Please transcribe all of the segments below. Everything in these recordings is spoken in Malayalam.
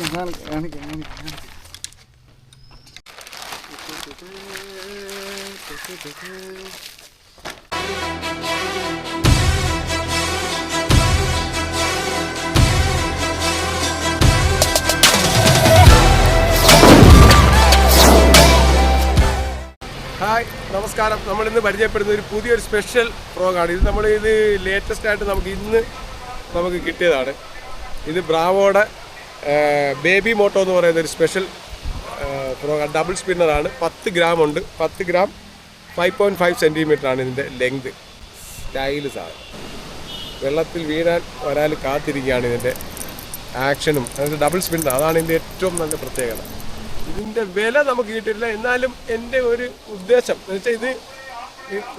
ഹായ്, നമസ്കാരം. നമ്മളിന്ന് പരിചയപ്പെടുന്ന ഒരു പുതിയൊരു സ്പെഷ്യൽ ഫ്രോഗാണ്. ഇത് ലേറ്റസ്റ്റ് ആയിട്ട് നമുക്ക് കിട്ടിയതാണ്. ഇത് ബ്രാവോയുടെ ബേബി മോട്ടോ എന്ന് പറയുന്ന ഒരു സ്പെഷ്യൽ ഫ്രോഗ്. ഡബിൾ സ്പിന്നറാണ്. 10 ഗ്രാം ഉണ്ട്. 10 ഗ്രാം 5.5 സെൻറ്റിമീറ്ററാണ് ഇതിൻ്റെ ലെങ്ത്. സ്റ്റൈല് സാധനം. വെള്ളത്തിൽ വീഴാൻ ഒരാൾ കാത്തിരിക്കുകയാണ്. ഇതിൻ്റെ ആക്ഷനും അതിൻ്റെ ഡബിൾ സ്പിന്നർ, അതാണ് ഇതിൻ്റെ ഏറ്റവും നല്ല പ്രത്യേകത. ഇതിൻ്റെ വില നമുക്ക് കിട്ടിയിട്ടില്ല. എന്നാലും എൻ്റെ ഒരു ഉദ്ദേശം എന്ന് വെച്ചാൽ ഇത്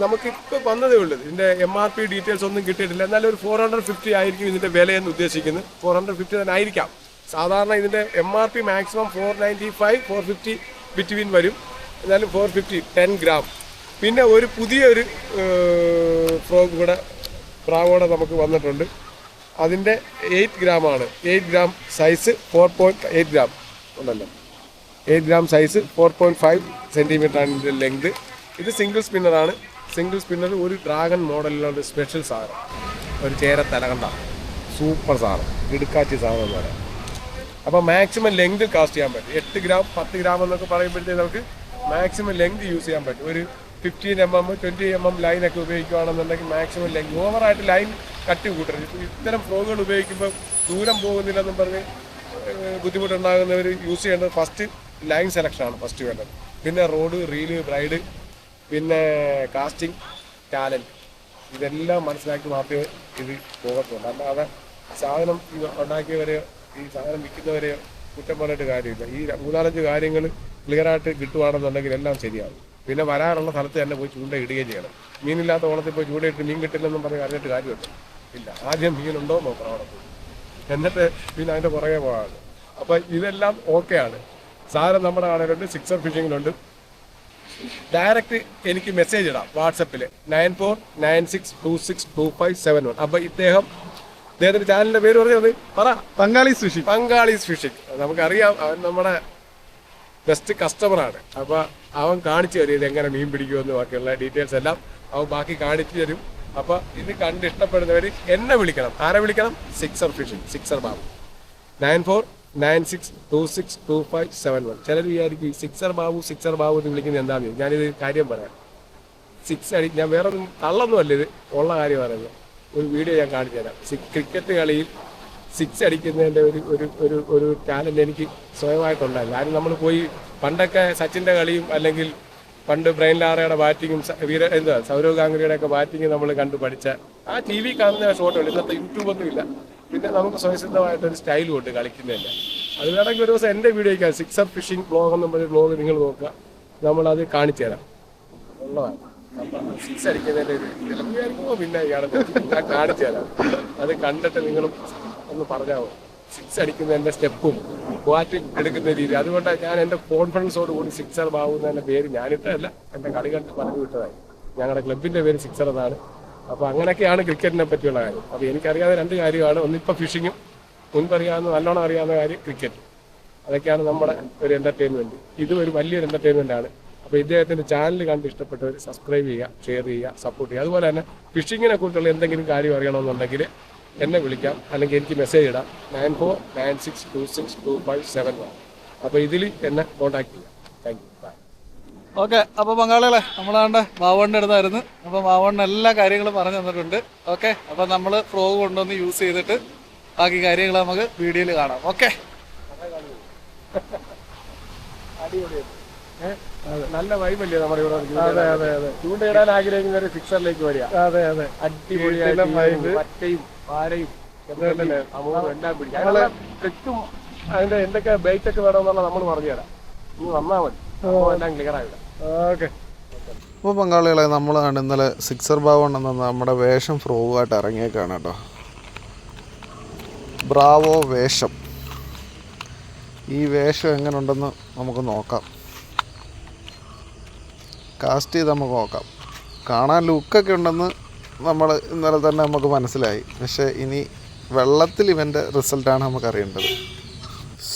നമുക്കിപ്പോൾ വന്നതേ ഉള്ളൂ. ഇതിൻ്റെ MRP ഡീറ്റെയിൽസ് ഒന്നും കിട്ടിയിട്ടില്ല. എന്നാലും ഒരു 450 ആയിരിക്കും ഇതിൻ്റെ വിലയെന്ന് ഉദ്ദേശിക്കുന്നത്. 450 തന്നെ ആയിരിക്കാം. സാധാരണ ഇതിൻ്റെ MRP മാക്സിമം 495, 450 ബിറ്റ്വീൻ വരും. എന്നാലും 450 10 ഗ്രാം. പിന്നെ ഒരു പുതിയൊരു ഫ്രോഗ് കൂടെ ബ്രാവോടെ നമുക്ക് വന്നിട്ടുണ്ട്. അതിൻ്റെ 8 ഗ്രാമാണ്. 8 ഗ്രാം സൈസ് 4.8 ഗ്രാം ഉണ്ടല്ലോ. 8 ഗ്രാം സൈസ് 4.5 സെൻറ്റിമീറ്ററാണ് ഇതിൻ്റെ ലെങ്ത്. ഇത് സിംഗിൾ സ്പിന്നറാണ്. സിംഗിൾ സ്പിന്നർ ഒരു ഡ്രാഗൺ മോഡലിലുള്ള സ്പെഷ്യൽ സാധനം. ഒരു ചേരത്തലകണ്ട സൂപ്പർ സാധനം, ഇടുക്കാച്ചി സാധനം എന്ന് പറയാം. അപ്പോൾ മാക്സിമം ലെങ്ത് കാസ്റ്റ് ചെയ്യാൻ പറ്റും. 8 ഗ്രാം 10 ഗ്രാം എന്നൊക്കെ പറയുമ്പോഴത്തേക്ക് നമുക്ക് മാക്സിമം ലെങ്ത് യൂസ് ചെയ്യാൻ പറ്റും. ഒരു 15 mm 20 mm ലൈനൊക്കെ ഉപയോഗിക്കുകയാണെന്നുണ്ടെങ്കിൽ മാക്സിമം ലെങ്ത്. ഓവറായിട്ട് ലൈൻ കട്ടി കൂട്ടരുത്. ഇത്തരം ഫ്രോഗുകൾ ഉപയോഗിക്കുമ്പോൾ ദൂരം പോകുന്നില്ലെന്നും പറഞ്ഞ് ബുദ്ധിമുട്ടുണ്ടാകുന്നവർ യൂസ് ചെയ്യേണ്ടത് ഫസ്റ്റ് ലൈൻ സെലക്ഷനാണ് ഫസ്റ്റ് വേണ്ടത്. പിന്നെ റോഡ്, റീല്, ബ്രൈഡ്, പിന്നെ കാസ്റ്റിംഗ്, ടാലൻറ്റ്, ഇതെല്ലാം മനസ്സിലാക്കി മാത്രമേ ഇത് പോകത്തുള്ളൂ. അല്ലാതെ സാധനം ഉണ്ടാക്കിയവരെയോ ഈ സാധനം വിൽക്കുന്നവരെയോ കുറ്റം പറഞ്ഞിട്ട് കാര്യമില്ല. ഈ 3-4 കാര്യങ്ങൾ ക്ലിയറായിട്ട് കിട്ടുവാണെന്നുണ്ടെങ്കിൽ എല്ലാം ശരിയാകും. പിന്നെ വരാറുള്ള സ്ഥലത്ത് തന്നെ പോയി ചൂണ്ട ഇടുകയും ചെയ്യണം. മീനില്ലാത്ത ഓണത്തിൽ പോയി ചൂണ്ടയിട്ട് മീൻ കിട്ടില്ലെന്നും പറഞ്ഞ് അറിഞ്ഞിട്ട് കാര്യമുണ്ട് ഇല്ല. ആദ്യം മീനുണ്ടോ നോക്കണം അവിടെ പോയി, എന്നിട്ട് പിന്നെ അതിൻ്റെ പുറകെ പോകാണ്. അപ്പോൾ ഇതെല്ലാം ഓക്കെയാണ്. സാധനം നമ്മുടെ കടയിലുണ്ട്. സിക്സർ ഫിഷിങ്ങിലുണ്ട്. ഡയറക്റ്റ് എനിക്ക് മെസ്സേജ് ഇടാം വാട്സപ്പിൽ 9496262571. അപ്പോൾ ഇദ്ദേഹത്തിൻ്റെ ചാനലിൻ്റെ പേര് പറഞ്ഞത് പറ. പങ്കാളീസ് ഫിഷിംഗ്. നമുക്കറിയാം, അവൻ നമ്മുടെ ബെസ്റ്റ് കസ്റ്റമറാണ്. അപ്പോൾ അവൻ കാണിച്ചു തരും ഇതെങ്ങനെ മീൻ പിടിക്കുമെന്ന്. ബാക്കിയുള്ള ഡീറ്റെയിൽസ് എല്ലാം അവൻ ബാക്കി കാണിച്ചു തരും. അപ്പോൾ ഇത് കണ്ട് ഇഷ്ടപ്പെടുന്നവർ എന്നെ വിളിക്കണം. ആരെ വിളിക്കണം? Sixer fishing, sixer Babu. 9496262571. ചിലർ വിചാരിക്കും സിക്സർ ബാബു എന്ന് വിളിക്കുന്നത് എന്താണെന്ന്. ഞാനിത് കാര്യം പറയാം. ഞാൻ വേറെ ഒന്നും തള്ളൊന്നും അല്ല, ഇത് ഉള്ള കാര്യം പറയുന്നത്. ഒരു വീഡിയോ ഞാൻ കാണിച്ചു തരാം. ക്രിക്കറ്റ് കളിയിൽ 6 അടിക്കുന്നതിൻ്റെ ഒരു ടാലൻറ്റ് എനിക്ക് സ്വയമായിട്ടുണ്ടായിരുന്നു. ആരും നമ്മൾ പോയി പണ്ടൊക്കെ സച്ചിൻ്റെ കളിയും അല്ലെങ്കിൽ പണ്ട് ബ്രെയിൻ ലാറയുടെ ബാറ്റിങ്ങും സൗരവ് ഗാംഗുലിയുടെ ഒക്കെ ബാറ്റിങ് നമ്മൾ കണ്ടു പഠിച്ച ആ TV കാണുന്ന ഷോട്ടുണ്ട്. ഇന്നത്തെ യൂട്യൂബൊന്നും ഇല്ല. പിന്നെ നമുക്ക് സ്വയസിദ്ധമായിട്ടൊരു സ്റ്റൈലും ഉണ്ട് കളിക്കുന്നതല്ല. അത് വേണമെങ്കിൽ ഒരു ദിവസം എൻ്റെ വീഡിയോയ്ക്ക് സിക്സർ ഫിഷിംഗ് ബ്ലോഗ് എന്ന് പറഞ്ഞ ബ്ലോഗ് നിങ്ങൾ നോക്കുക. നമ്മളത് കാണിച്ചു തരാം. ഉള്ളതാണ്. അപ്പം 6 അടിക്കുന്നതിൻ്റെ വിചാരിക്കുമ്പോൾ പിന്നെ ഞാൻ കാണിച്ചു തരാം. അത് കണ്ടിട്ട് നിങ്ങളും ഒന്ന് പറഞ്ഞാൽ 6 അടിക്കുന്നതിൻ്റെ സ്റ്റെപ്പും ബാറ്റിംഗ് എടുക്കുന്ന രീതി. അതുകൊണ്ടാണ് ഞാൻ എൻ്റെ കോൺഫിഡൻസോട് കൂടി സിക്സർ ബാബുന്ന എൻ്റെ പേര് ഞാനിട്ടല്ല, എൻ്റെ കളി കണ്ട് പറഞ്ഞു വിട്ടതായി. ഞങ്ങളുടെ ക്ലബിൻ്റെ പേര് സിക്സർ എന്നാണ്. അപ്പോൾ അങ്ങനെയൊക്കെയാണ് ക്രിക്കറ്റിനെ പറ്റിയുള്ള കാര്യം. അപ്പോൾ എനിക്കറിയാവുന്ന 2 കാര്യമാണ്. ഒന്നിപ്പോൾ ഫിഷിങ്ങും, മുൻപറിയാവുന്ന നല്ലോണം അറിയാവുന്ന കാര്യം ക്രിക്കറ്റ്. അതൊക്കെയാണ് നമ്മുടെ ഒരു എൻ്റർടൈൻമെൻറ്റ്. ഇതും ഒരു വലിയൊരു എൻ്റർടൈൻമെൻറ്റാണ്. അപ്പോൾ ഇദ്ദേഹത്തിൻ്റെ ചാനൽ കണ്ട് ഇഷ്ടപ്പെട്ടവർ സബ്സ്ക്രൈബ് ചെയ്യുക, ഷെയർ ചെയ്യുക, സപ്പോർട്ട് ചെയ്യുക. അതുപോലെ തന്നെ ഫിഷിങ്ങിനെ കുറിച്ചുള്ള എന്തെങ്കിലും കാര്യം അറിയണമെന്നുണ്ടെങ്കിൽ എന്നെ വിളിക്കാം, അല്ലെങ്കിൽ എനിക്ക് മെസ്സേജ് ഇടാം 9496262571. അപ്പോൾ ഇതിൽ എന്നെ കോൺടാക്ട് ചെയ്യാം. Thank you. ബൈ. ഓക്കെ. അപ്പോൾ പങ്കാളികളെ, നമ്മളാണ്ട് ബാവണ്ണൻ്റെ അടുത്തായിരുന്നു. അപ്പോൾ ബാവണ്ണ എല്ലാ കാര്യങ്ങളും പറഞ്ഞു തന്നിട്ടുണ്ട്. ഓക്കെ. അപ്പോൾ നമ്മൾ ഫ്രോഗ് കൊണ്ടുവന്ന് യൂസ് ചെയ്തിട്ട് ബാക്കി കാര്യങ്ങൾ നമുക്ക് വീഡിയോയിൽ കാണാം. ഓക്കെ. നല്ല വൈബല്ലേ നമ്മുടെ ഇവിടെ. അതെ. ചൂണ്ടയിടാൻ ആഗ്രഹിക്കുന്നവർ ഫിക്സറിലേക്ക് വരിക. അതെ. അടിപൊളിയായിട്ട് മറ്റയും പാരയും എല്ലാം പിടിക്കും. തെറ്റും അതിന്റെ എന്തൊക്കെ ബൈറ്റ് ഒക്കെ വേണമെന്നുള്ള നമ്മൾ പറഞ്ഞു തരാം. ഇനി വന്നാൽ മതി, എല്ലാം ക്ലിയർ ആയില്ല. ഓക്കെ. അപ്പോൾ പങ്കാളികളെ, നമ്മളാണ് ഇന്നലെ സിക്സർ ബാവൺ എന്ന നമ്മുടെ വേഷം ഫ്രോഗായിട്ട് ഇറങ്ങിയേക്കാണ് കേട്ടോ. ബ്രാവോ വേഷം. ഈ വേഷം എങ്ങനെ ഉണ്ടെന്ന് നമുക്ക് നോക്കാം. കാസ്റ്റ് ചെയ്ത് നമുക്ക് നോക്കാം. കാണാൻ ലുക്കൊക്കെ ഉണ്ടെന്ന് നമ്മൾ ഇന്നലെ തന്നെ നമുക്ക് മനസ്സിലായി. പക്ഷേ ഇനി വെള്ളത്തിൽ ഇവൻ്റെ റിസൾട്ടാണ് നമുക്ക് അറിയേണ്ടത്.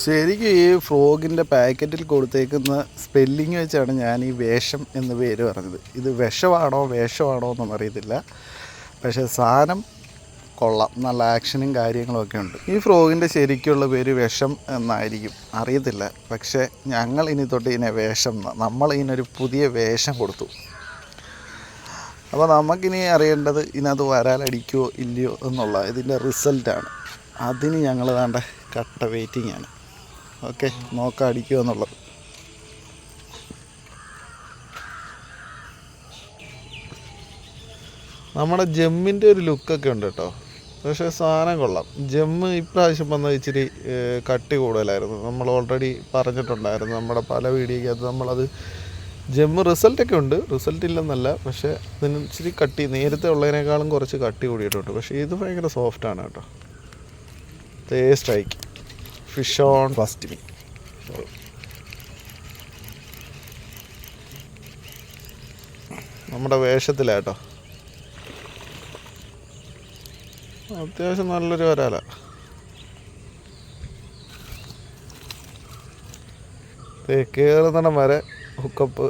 ശരിക്കും ഈ ഫ്രോഗിൻ്റെ പാക്കറ്റിൽ കൊടുത്തേക്കുന്ന സ്പെല്ലിങ് വെച്ചാണ് ഞാൻ ഈ വേഷം എന്ന് പേര് പറഞ്ഞത്. ഇത് വിഷമാണോ വേഷമാണോ എന്നൊന്നും അറിയത്തില്ല, പക്ഷേ സാധനം കൊള്ളാം, നല്ല ആക്ഷനും കാര്യങ്ങളൊക്കെ ഉണ്ട്. ഈ ഫ്രോഗിൻ്റെ ശരിക്കുള്ള പേര് വിഷം എന്നായിരിക്കും, അറിയത്തില്ല. പക്ഷേ ഞങ്ങൾ ഇനി തൊട്ട് ഇതിനെ വേഷം, നമ്മൾ ഇതിനൊരു പുതിയ വേഷം കൊടുത്തു. അപ്പോൾ നമുക്കിനി അറിയേണ്ടത് ഇതിനകത്ത് വരാലടിക്കുമോ ഇല്ലയോ എന്നുള്ള ഇതിൻ്റെ റിസൾട്ടാണ്. അതിന് ഞങ്ങൾ വേണ്ട കട്ട വെയിറ്റിംഗ് ആണ്. ഓക്കെ, നോക്കാം അടിക്കുമോ എന്നുള്ളത്. നമ്മുടെ ജമ്മിൻ്റെ ഒരു ലുക്കൊക്കെ ഉണ്ട് കേട്ടോ, പക്ഷേ സാധനം കൊള്ളാം. ജമ്മ് ഇപ്രാവശ്യം വന്നത് ഇച്ചിരി കട്ടി കൂടുതലായിരുന്നു. നമ്മൾ ഓൾറെഡി പറഞ്ഞിട്ടുണ്ടായിരുന്നു നമ്മുടെ പല വീഡിയോയ്ക്കകത്ത്. നമ്മളത് ജമ്മ് റിസൾട്ടൊക്കെ ഉണ്ട്, റിസൾട്ട് ഇല്ലെന്നല്ല, പക്ഷേ ഇതിന് ഇച്ചിരി കട്ടി നേരത്തെ ഉള്ളതിനേക്കാളും കുറച്ച് കട്ടി കൂടിയിട്ടുണ്ട്. പക്ഷേ ഇത് ഭയങ്കര സോഫ്റ്റാണ് കേട്ടോ. Strike fish on first me. നമ്മുടെ വേഷത്തിലാട്ടോ, അത്യാവശ്യം നല്ലൊരു വരാല. കയറുന്നിടം വരെ ഹുക്കപ്പ്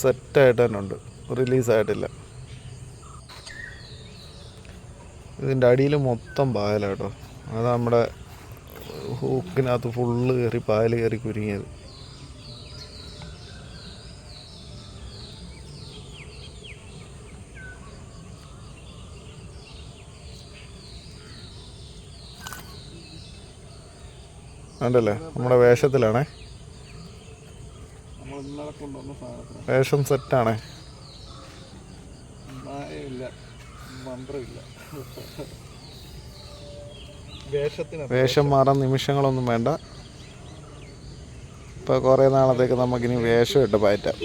സെറ്റായിട്ട് തന്നെ ഉണ്ട്, റിലീസായിട്ടില്ല. ഇതിൻ്റെ അടിയിൽ മൊത്തം പായലാട്ടോ, അത് നമ്മുടെ ഹൂക്കിനകത്ത് ഫുള്ള് കയറി പായൽ കയറി കുരുങ്ങിയത്. ഉണ്ടല്ലേ, നമ്മുടെ വേഷത്തിലാണേ, വേഷം സെറ്റാണേ, വേഷം മാറാൻ നിമിഷങ്ങളൊന്നും വേണ്ട. ഇപ്പോൾ കുറേ നാളത്തേക്ക് നമുക്കിനി വേഷം ഇട്ട് പയറ്റാം.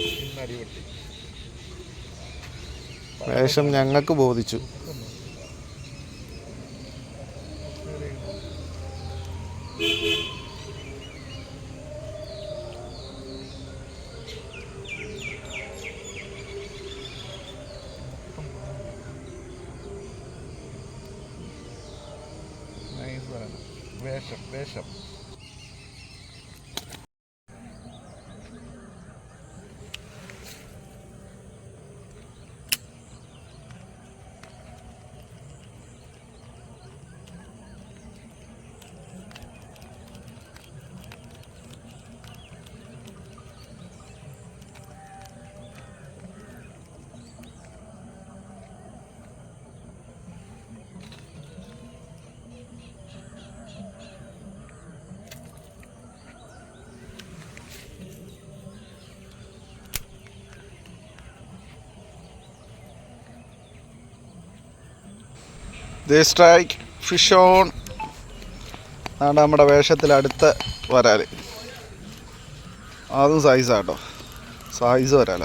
വേഷം ഞങ്ങൾക്ക് ബോധിച്ചു. വേഷം വേഷം സ്ട്രൈക്ക് ഫിഷ് ഓൺ. അതാണ് നമ്മുടെ വേഷത്തിൽ അടുത്ത വരാൽ. അതും സൈസാട്ടോ, സൈസ് വരാല.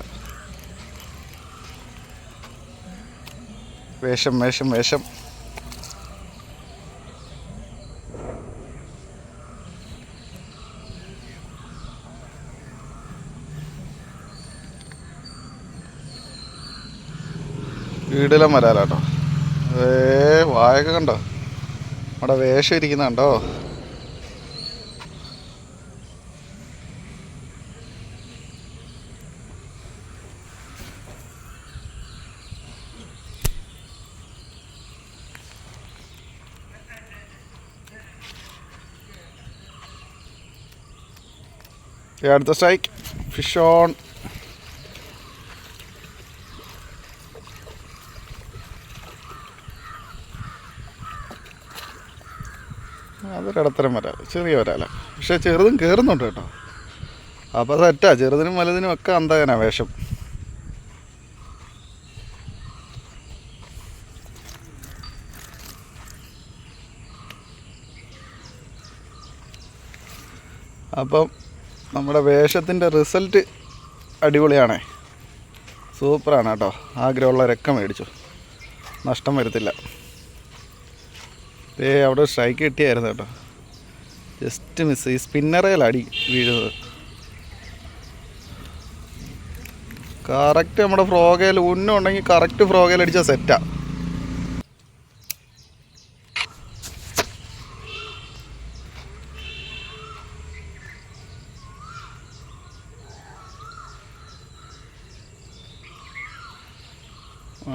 വേഷം വേഷം വേഷം. വീടിലും വരാലാട്ടോ. വായൊക്കെ കണ്ടോ, നമ്മുടെ വേഷം ഇരിക്കുന്ന കണ്ടോ. അടുത്ത സ്ട്രൈക്ക് ഫിഷ് ഓൺ. അതൊരിടത്തരം വരാല, ചെറിയ വരാല, പക്ഷെ ചെറുതും കയറുന്നുണ്ട് കേട്ടോ. അപ്പോൾ സെറ്റാ, ചെറുതിനും വലുതിനും ഒക്കെ അന്തകനാ വേഷം. അപ്പം നമ്മുടെ വേഷത്തിൻ്റെ റിസൾട്ട് അടിപൊളിയാണേ, സൂപ്പറാണ് കേട്ടോ. ആഗ്രഹമുള്ളവരൊക്കെ മേടിച്ചു, നഷ്ടം വരുത്തില്ല. അവിടെ സ്ട്രൈക്ക് കിട്ടിയായിരുന്നു കേട്ടോ, ജസ്റ്റ് മിസ്. ഈ സ്പിന്നറേലടി വീഴുന്നത് കറക്റ്റ്. നമ്മുടെ ഫ്രോഗയിൽ ഉന്നുണ്ടെങ്കിൽ കറക്റ്റ് ഫ്രോഗയിൽ അടിച്ചാൽ സെറ്റാ.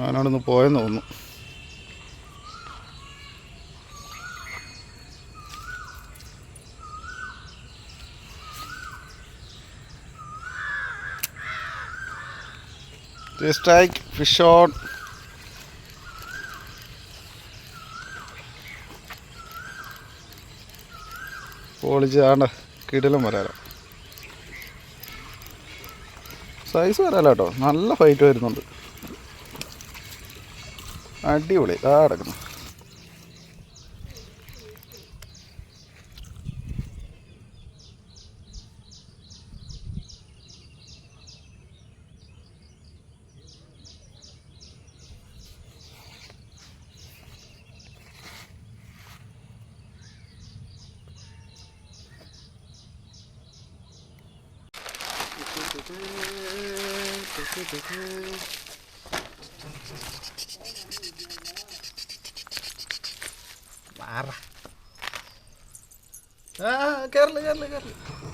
അവനോടൊന്ന് പോയെന്ന് തോന്നുന്നു. Strike fish on. പൊളിച്ചാണ്ട് കിടിലം വരാലോ. സൈസ് വരാലോ കേട്ടോ. നല്ല ഫൈറ്റ് വരുന്നുണ്ട്. അടിപൊളി. ആ കിടക്കുന്നു.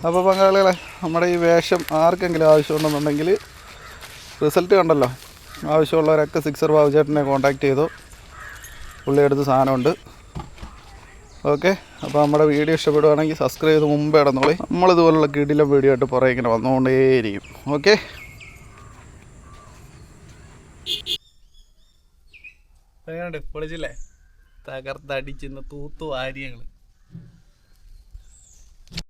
അപ്പോൾ പങ്കാളികളെ, നമ്മുടെ ഈ വേഷം ആർക്കെങ്കിലും ആവശ്യമുണ്ടെന്നുണ്ടെങ്കിൽ റിസൾട്ട് കണ്ടല്ലോ. ആവശ്യമുള്ളവരൊക്കെ സിക്സർ ബാബുചേട്ടനെ കോൺടാക്ട് ചെയ്തു. പുള്ളി എടുത്ത് സാധനമുണ്ട്. ഓക്കെ, അപ്പോൾ നമ്മുടെ വീഡിയോ ഇഷ്ടപ്പെടുവാണെങ്കിൽ സബ്സ്ക്രൈബ് ചെയ്ത് മുമ്പേ ഇടന്നോളി. നമ്മളിതുപോലുള്ള കിടിലം വീഡിയോ ആയിട്ട് പുറകെ ഇങ്ങനെ വന്നുകൊണ്ടേയിരിക്കും. ഓക്കെ, പൊളിച്ചില്ലേ? തകർത്തടിച്ചിന്ന് തൂത്തു വാരിയങ്ങൾ.